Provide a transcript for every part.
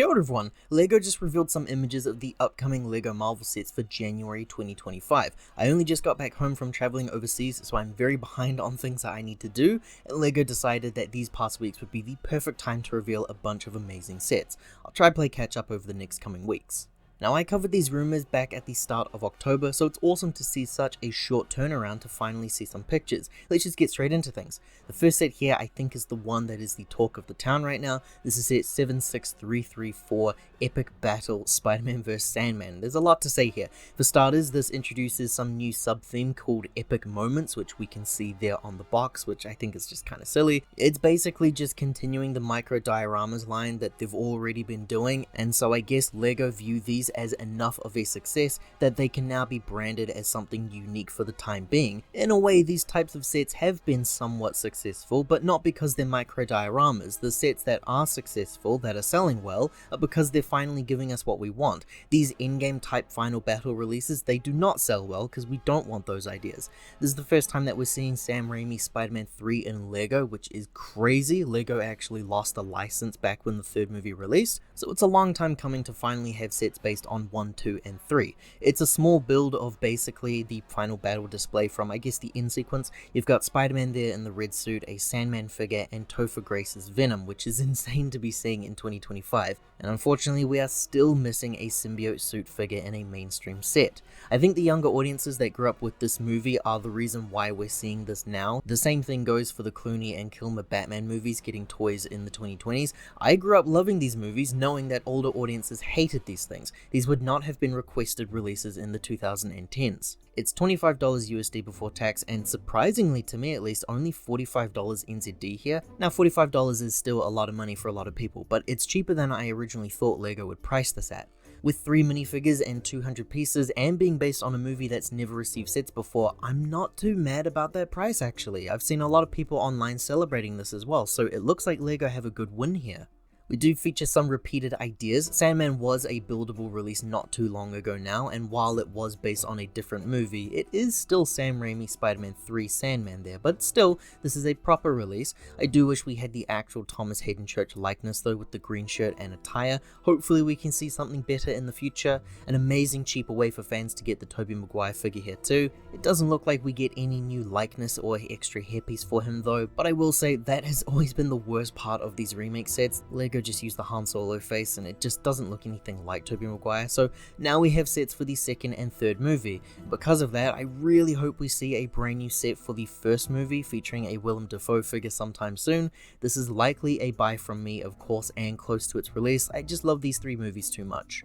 Kia ora everyone, LEGO just revealed some images of the upcoming LEGO Marvel sets for January 2025. I only just got back home from traveling overseas, so I'm very behind on things that I need to do, and LEGO decided that these past weeks would be the perfect time to reveal a bunch of amazing sets. I'll try to play catch up over the next coming weeks. Now, I covered these rumors back at the start of October, so it's awesome to see such a short turnaround to finally see some pictures. Let's just get straight into things. The first set here I think is the one that is the talk of the town right now. This is set 76334 Epic Battle Spider-Man vs Sandman. There's a lot to say here. For starters, this introduces some new sub-theme called Epic Moments, which we can see there on the box, which I think is just kind of silly. It's basically just continuing the micro dioramas line that they've already been doing, and so I guess LEGO view these as enough of a success that they can now be branded as something unique for the time being. In a way, these types of sets have been somewhat successful, but not because they're micro dioramas. The sets that are successful, that are selling well, are because they're finally giving us what we want. These in-game type final battle releases, they do not sell well because we don't want those ideas. This is the first time that we're seeing Sam Raimi's Spider-Man 3 in LEGO, which is crazy. LEGO actually lost the license back when the third movie released, so it's a long time coming to finally have sets based on 1, 2, and 3. It's a small build of basically the final battle display from, I guess, the end sequence. You've got Spider-Man there in the red suit, a Sandman figure, and Topher Grace's Venom, which is insane to be seeing in 2025. And unfortunately, we are still missing a symbiote suit figure in a mainstream set. I think the younger audiences that grew up with this movie are the reason why we're seeing this now. The same thing goes for the Clooney and Kilmer Batman movies getting toys in the 2020s. I grew up loving these movies, knowing that older audiences hated these things. These would not have been requested releases in the 2010s. It's $25 USD before tax, and surprisingly to me at least, only $45 NZD here. Now $45 is still a lot of money for a lot of people, but it's cheaper than I originally thought LEGO would price this at. With 3 minifigures and 200 pieces, and being based on a movie that's never received sets before, I'm not too mad about that price actually. I've seen a lot of people online celebrating this as well, so it looks like LEGO have a good win here. We do feature some repeated ideas. Sandman was a buildable release not too long ago now, and while it was based on a different movie, it is still Sam Raimi Spider-Man 3 Sandman there, but still, this is a proper release. I do wish we had the actual Thomas Hayden Church likeness though, with the green shirt and attire. Hopefully we can see something better in the future. An amazing cheaper way for fans to get the Tobey Maguire figure here too. It doesn't look like we get any new likeness or extra hairpiece for him though, but I will say that has always been the worst part of these remake sets. LEGO just use the Han Solo face and it just doesn't look anything like Tobey Maguire, so now we have sets for the second and third movie. Because of that, I really hope we see a brand new set for the first movie featuring a Willem Dafoe figure sometime soon. This is likely a buy from me, of course, and close to its release. I just love these 3 movies too much.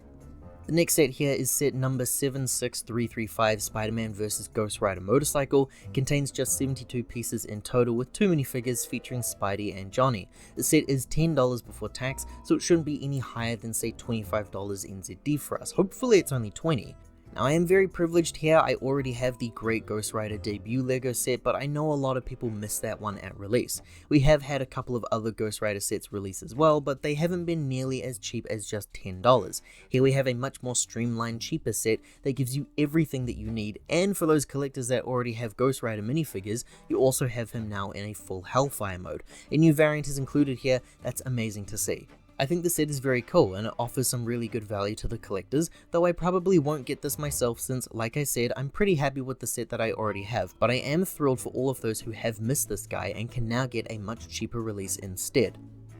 The next set here is set number 76335 Spider-Man vs Ghost Rider Motorcycle. Contains just 72 pieces in total with 2 minifigures featuring Spidey and Johnny. The set is $10 before tax, so it shouldn't be any higher than say $25 NZD for us. Hopefully it's only 20. Now, I am very privileged here. I already have the Great Ghost Rider debut LEGO set, but I know a lot of people missed that one at release. We have had a couple of other Ghost Rider sets release as well, but they haven't been nearly as cheap as just $10. Here we have a much more streamlined, cheaper set that gives you everything that you need, and for those collectors that already have Ghost Rider minifigures, you also have him now in a full Hellfire mode. A new variant is included here. That's amazing to see. I think the set is very cool and it offers some really good value to the collectors, though I probably won't get this myself since, like I said, I'm pretty happy with the set that I already have, but I am thrilled for all of those who have missed this guy and can now get a much cheaper release instead.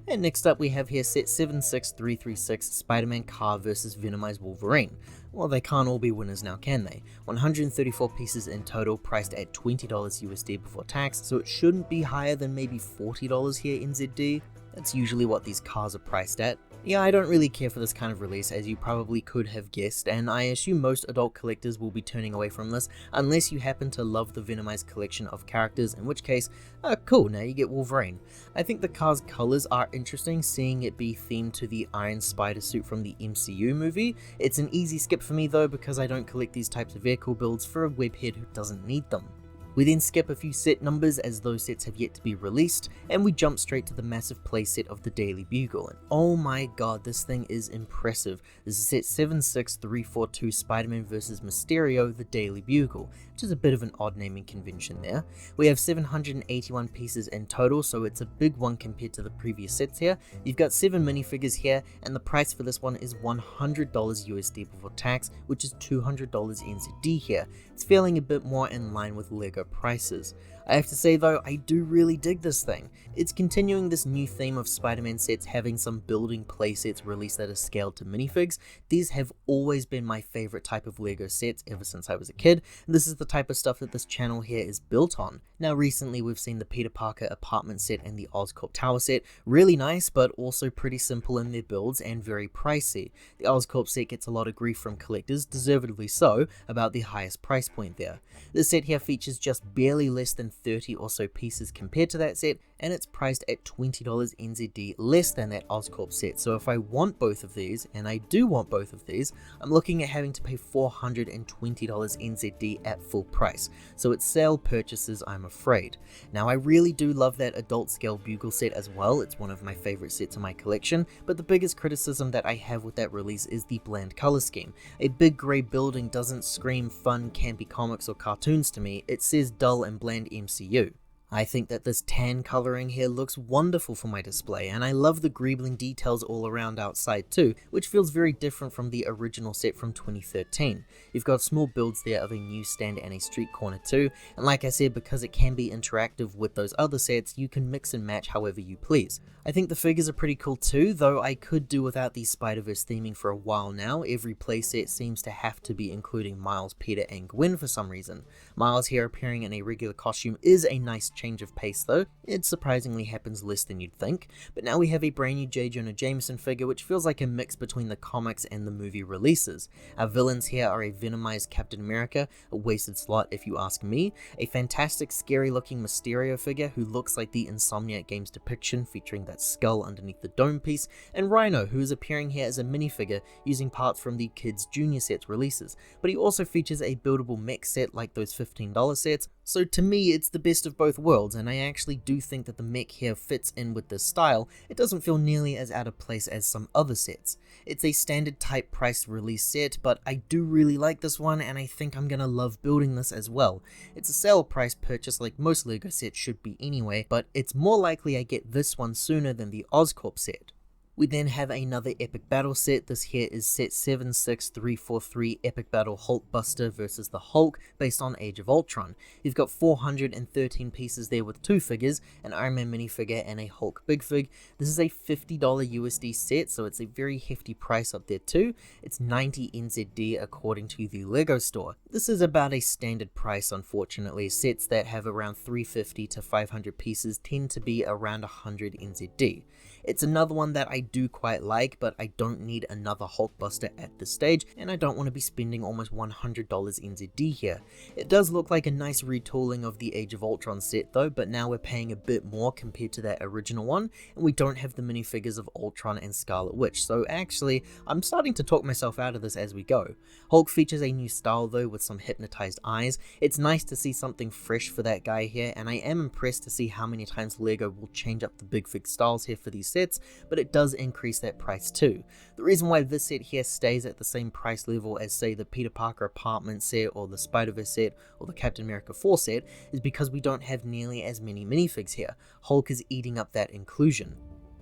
And next up we have here set 76336 Spider-Man Car vs Venomized Wolverine. Well, they can't all be winners now, can they? 134 pieces in total, priced at $20 USD before tax, so it shouldn't be higher than maybe $40 here NZD. That's usually what these cars are priced at. Yeah, I don't really care for this kind of release, as you probably could have guessed, and I assume most adult collectors will be turning away from this, unless you happen to love the Venomized collection of characters, in which case, cool, now you get Wolverine. I think the car's colors are interesting, seeing it be themed to the Iron Spider suit from the MCU movie. It's an easy skip for me though, because I don't collect these types of vehicle builds for a webhead who doesn't need them. We then skip a few set numbers as those sets have yet to be released, and we jump straight to the massive playset of the Daily Bugle, and oh my god, this thing is impressive. This is set 76342 Spiderman vs Mysterio, the Daily Bugle, which is a bit of an odd naming convention there. We have 781 pieces in total, so it's a big one compared to the previous sets here. You've got 7 minifigures here, and the price for this one is $100 USD before tax, which is $200 NZD here. It's feeling a bit more in line with LEGO prices. I have to say though, I do really dig this thing. It's continuing this new theme of Spider-Man sets having some building playsets released that are scaled to minifigs. These have always been my favorite type of LEGO sets ever since I was a kid, and this is the type of stuff that this channel here is built on. Now recently we've seen the Peter Parker apartment set and the Oscorp tower set, really nice but also pretty simple in their builds and very pricey. The Oscorp set gets a lot of grief from collectors, deservedly so, about the highest price point there. This set here features just barely less than 30 or so pieces compared to that set, and it's priced at $20 NZD, less than that Oscorp set. So if I want both of these, and I do want both of these, I'm looking at having to pay $420 NZD at full price. So it's sale purchases, I'm afraid. Now I really do love that adult scale Bugle set as well. It's one of my favorite sets in my collection, but the biggest criticism that I have with that release is the bland color scheme. A big grey building doesn't scream fun, campy comics or cartoons to me, it says dull and bland MCU. I think that this tan colouring here looks wonderful for my display, and I love the greebling details all around outside too, which feels very different from the original set from 2013. You've got small builds there of a newsstand and a street corner too, and like I said, because it can be interactive with those other sets, you can mix and match however you please. I think the figures are pretty cool too, though I could do without the Spider-Verse theming for a while now. Every playset seems to have to be including Miles, Peter and Gwen for some reason. Miles here appearing in a regular costume is a nice change of pace though. It surprisingly happens less than you'd think, but now we have a brand new J. Jonah Jameson figure which feels like a mix between the comics and the movie releases. Our villains here are a Venomized Captain America, a wasted slot if you ask me, a fantastic scary looking Mysterio figure who looks like the Insomniac Games depiction featuring that skull underneath the dome piece, and Rhino, who is appearing here as a minifigure using parts from the Kids Junior sets releases, but he also features a buildable mech set like those $15 sets, so to me it's the best of both worlds, and I actually do think that the mech here fits in with this style. It doesn't feel nearly as out of place as some other sets. It's a standard type price release set, but I do really like this one and I think I'm gonna love building this as well. It's a sale price purchase like most LEGO sets should be anyway, but it's more likely I get this one sooner than the Oscorp set. We then have another epic battle set. This here is set 76343 Epic Battle Hulkbuster versus the Hulk based on Age of Ultron. You've got 413 pieces there with 2 figures, an Iron Man minifigure and a Hulk big fig. This is a $50 USD set, so it's a very hefty price up there too. It's 90 NZD according to the LEGO store. This is about a standard price unfortunately. Sets that have around 350 to 500 pieces tend to be around 100 NZD. It's another one that I do quite like, but I don't need another Hulkbuster at this stage, and I don't want to be spending almost $100 NZD here. It does look like a nice retooling of the Age of Ultron set though, but now we're paying a bit more compared to that original one, and we don't have the minifigures of Ultron and Scarlet Witch, so actually, I'm starting to talk myself out of this as we go. Hulk features a new style though, with some hypnotized eyes. It's nice to see something fresh for that guy here, and I am impressed to see how many times LEGO will change up the big fig styles here for these sets, but it does increase that price too. The reason why this set here stays at the same price level as say the Peter Parker apartment set or the Spider-Verse set or the Captain America 4 set is because we don't have nearly as many minifigs here. Hulk is eating up that inclusion.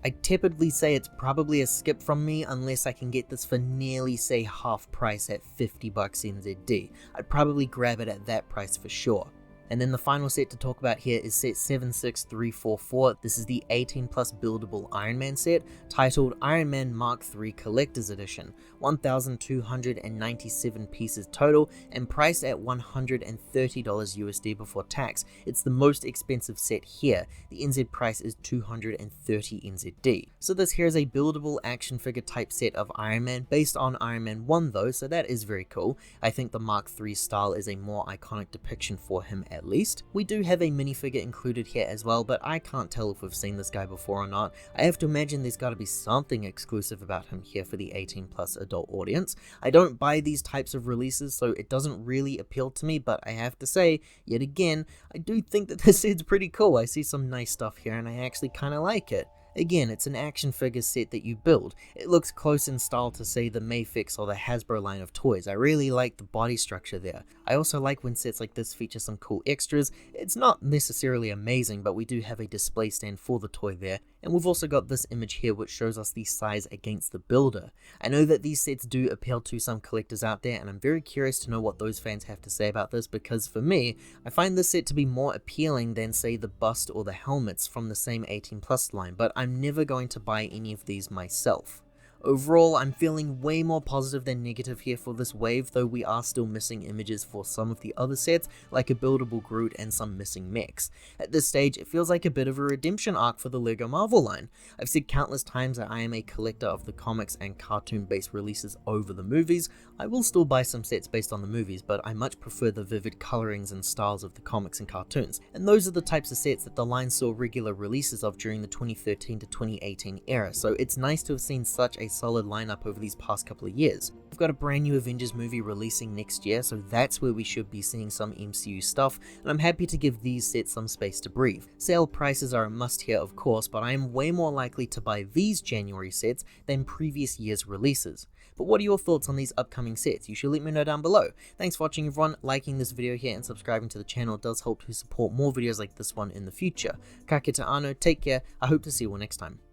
I tepidly say it's probably a skip from me unless I can get this for nearly say half price at $50 NZD. I'd probably grab it at that price for sure. And then the final set to talk about here is set 76344. This is the 18 plus buildable Iron Man set, titled Iron Man Mark III Collector's Edition. 1,297 pieces total, and priced at $130 USD before tax. It's the most expensive set here. The NZ price is 230 NZD. So this here is a buildable action figure type set of Iron Man, based on Iron Man 1 though, so that is very cool. I think the Mark III style is a more iconic depiction for him at least. We do have a minifigure included here as well, but I can't tell if we've seen this guy before or not. I have to imagine there's got to be something exclusive about him here for the 18+ adult audience. I don't buy these types of releases, so it doesn't really appeal to me, but I have to say, yet again, I do think that this set's pretty cool. I see some nice stuff here and I actually kind of like it. Again, it's an action figure set that you build. It looks close in style to, say, the Mayfix or the Hasbro line of toys. I really like the body structure there. I also like when sets like this feature some cool extras. It's not necessarily amazing, but we do have a display stand for the toy there. And we've also got this image here which shows us the size against the builder. I know that these sets do appeal to some collectors out there, and I'm very curious to know what those fans have to say about this, because for me, I find this set to be more appealing than, say, the bust or the helmets from the same 18+ line, but I'm never going to buy any of these myself. Overall, I'm feeling way more positive than negative here for this wave, though we are still missing images for some of the other sets, like a buildable Groot and some missing mechs. At this stage, it feels like a bit of a redemption arc for the LEGO Marvel line. I've said countless times that I am a collector of the comics and cartoon-based releases over the movies. I will still buy some sets based on the movies, but I much prefer the vivid colorings and styles of the comics and cartoons, and those are the types of sets that the line saw regular releases of during the 2013 to 2018 era, so it's nice to have seen such a solid lineup over these past couple of years. We've got a brand new Avengers movie releasing next year, so that's where we should be seeing some MCU stuff, and I'm happy to give these sets some space to breathe. Sale prices are a must here, of course, but I am way more likely to buy these January sets than previous year's releases. But what are your thoughts on these upcoming sets? You should let me know down below. Thanks for watching, everyone. Liking this video here and subscribing to the channel does help to support more videos like this one in the future. Ka kite anō, take care, I hope to see you all next time.